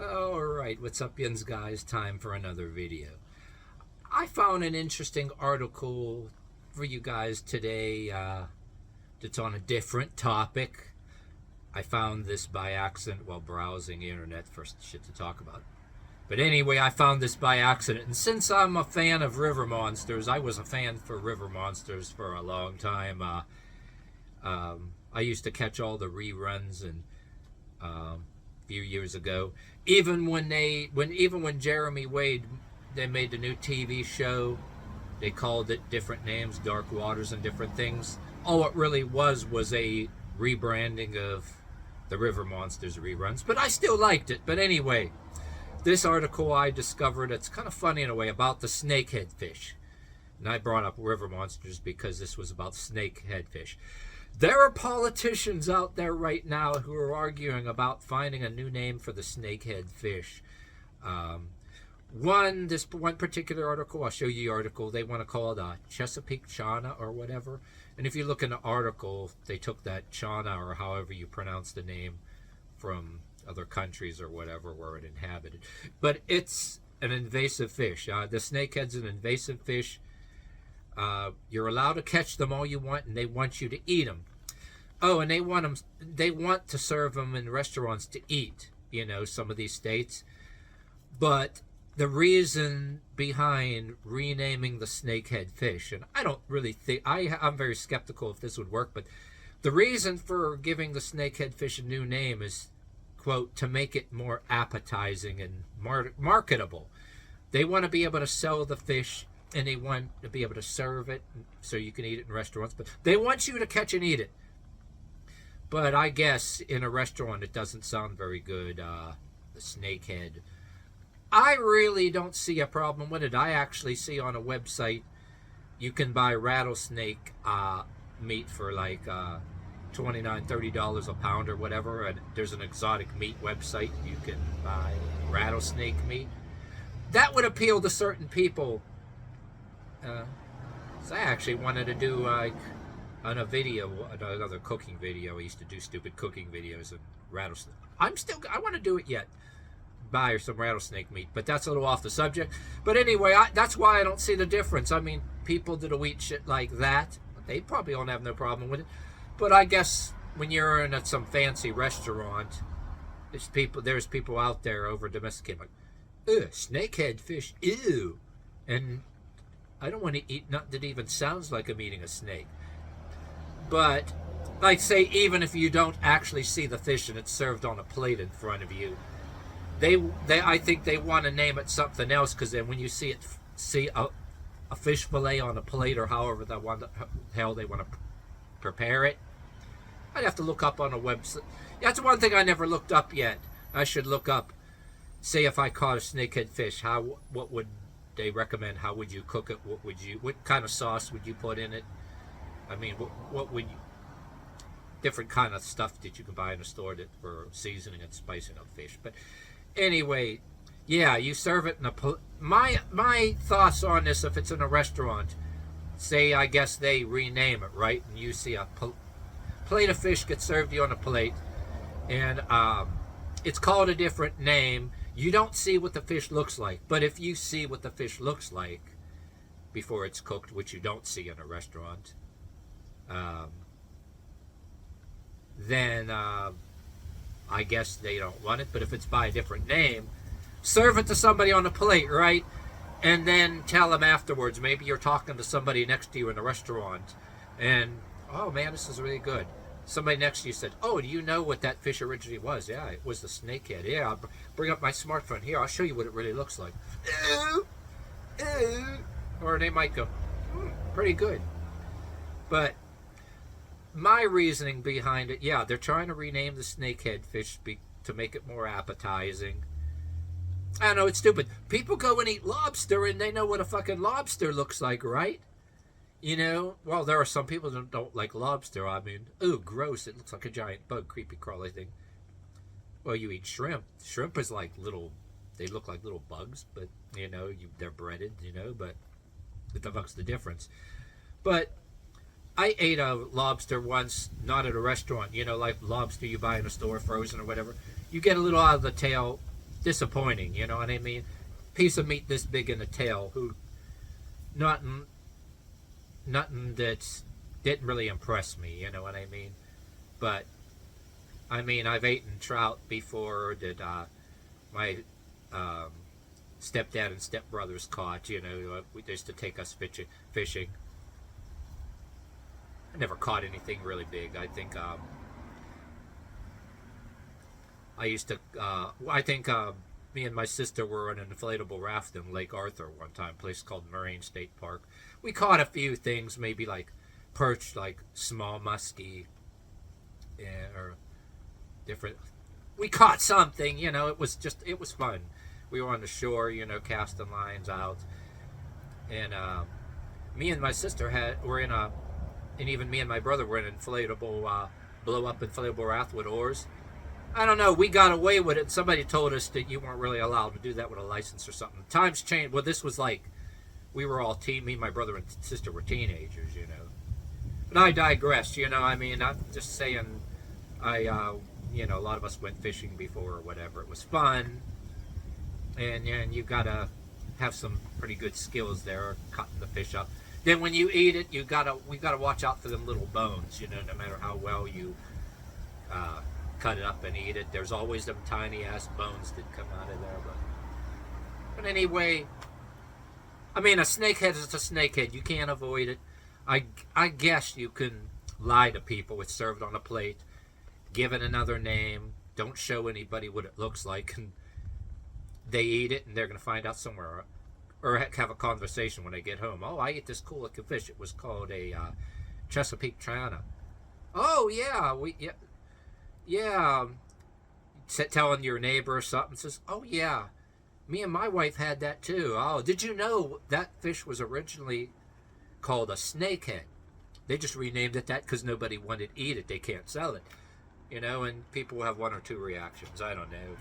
Alright, what's up, yins guys? Time for another video. I found an interesting article for you guys today that's on a different topic. I found this by accident while browsing the internet for shit to talk about. But anyway, I found this by accident, and since I'm a fan of river monsters, I was a fan for river monsters for a long time. I used to catch all the reruns and few years ago. Even when Jeremy Wade, they made the new TV show, they called it different names, Dark Waters and different things. All it really was a rebranding of the River Monsters reruns, but I still liked it. But anyway, this article I discovered, it's kind of funny in a way, about the snakehead fish. And I brought up River Monsters because this was about snakehead fish. There are politicians out there right now who are arguing about finding a new name for the snakehead fish. This one particular article, I'll show you the article, they want to call it a Chesapeake Chana or whatever. And if you look in the article, they took that Chana, or however you pronounce the name, from other countries or whatever where it inhabited. But it's an invasive fish. The snakehead's an invasive fish. You're allowed to catch them all you want, and they want you to eat them. Oh, and they want to serve them in restaurants to eat, some of these states. But the reason behind renaming the snakehead fish, and I don't really think, I'm very skeptical if this would work, but the reason for giving the snakehead fish a new name is, quote, to make it more appetizing and marketable. They want to be able to sell the fish, and they want to be able to serve it so you can eat it in restaurants, but they want you to catch and eat it. But I guess in a restaurant it doesn't sound very good, the snakehead. I really don't see a problem with it. I actually see on a website you can buy rattlesnake meat for like $29, $30 a pound or whatever. And there's an exotic meat website you can buy rattlesnake meat. That would appeal to certain people. So I actually wanted to do like on a video, another cooking video. I used to do stupid cooking videos and rattlesnake. I want to do it yet. Buy some rattlesnake meat, but that's a little off the subject. But anyway, that's why I don't see the difference. I mean, people that'll eat shit like that, they probably don't have no problem with it. But I guess when you're in some fancy restaurant, there's people out there over domesticated like, ugh, snakehead fish, ew. And I don't want to eat nothing that even sounds like I'm eating a snake. But, like, say, even if you don't actually see the fish and it's served on a plate in front of you, I think they want to name it something else, because then when you see a fish fillet on a plate, or however the hell they want to prepare it, I'd have to look up on a website. That's one thing I never looked up yet. I should look up, say if I caught a snakehead fish, what would they recommend? How would you cook it? What kind of sauce would you put in it? I mean, what would you, different kind of stuff that you can buy in a store for seasoning and spicing up fish. But anyway, yeah, you serve it in my thoughts on this, if it's in a restaurant, say I guess they rename it, right? And you see a plate of fish gets served to you on a plate, and it's called a different name. You don't see what the fish looks like, but if you see what the fish looks like before it's cooked, which you don't see in a restaurant, then I guess they don't want it. But if it's by a different name, serve it to somebody on a plate, right? And then tell them afterwards, maybe you're talking to somebody next to you in a restaurant, and, oh man, this is really good. Somebody next to you said, oh, do you know what that fish originally was? Yeah, it was the snakehead. Yeah, I'll bring up my smartphone here. I'll show you what it really looks like. Ew, ew. Or they might go, pretty good. But my reasoning behind it, yeah, they're trying to rename the snakehead fish to make it more appetizing. I know, it's stupid. People go and eat lobster, and they know what a fucking lobster looks like, right? Well, there are some people that don't like lobster. I mean, ooh, gross. It looks like a giant bug, creepy crawly thing. Well, you eat shrimp. Shrimp is like they look like little bugs, but, they're breaded, but what the fuck's the difference? But I ate a lobster once, not at a restaurant, like lobster you buy in a store, frozen or whatever. You get a little out of the tail, disappointing. You know what I mean? Piece of meat this big in the tail, who nothing, nothing that didn't really impress me. You know what I mean? But I mean, I've eaten trout before that my um, stepdad and stepbrothers caught. You know, they used to take us fishing. I never caught anything really big. I think I used to. I think me and my sister were on an inflatable raft in Lake Arthur one time, a place called Moraine State Park. We caught a few things, maybe like perch, like small muskie, or different. We caught something, you know. It was fun. We were on the shore, you know, casting lines out, and me and my sister were in a, and even me and my brother were in an inflatable, blow up inflatable raft with oars. I don't know. We got away with it. Somebody told us that you weren't really allowed to do that with a license or something. Times changed. Well, this was like we were all me, my brother, and sister were teenagers, you know. But I digress. You know, I mean, I'm just saying. You know, a lot of us went fishing before or whatever. It was fun, and you gotta have some pretty good skills there, cutting the fish up. Then when you eat it, we gotta watch out for them little bones. You know, no matter how well you cut it up and eat it, there's always them tiny ass bones that come out of there. But anyway, I mean, a snakehead is a snakehead. You can't avoid it. I guess you can lie to people. It's served on a plate. Give it another name. Don't show anybody what it looks like. And they eat it, and they're going to find out somewhere. Or have a conversation when they get home. Oh, I ate this cool looking fish. It was called a Chesapeake Triana. Oh, yeah. Yeah. Telling your neighbor or something. Says, oh, yeah. Me and my wife had that too. Oh, did you know that fish was originally called a snakehead? They just renamed it that because nobody wanted to eat it. They can't sell it. You know, and people will have one or two reactions. I don't know.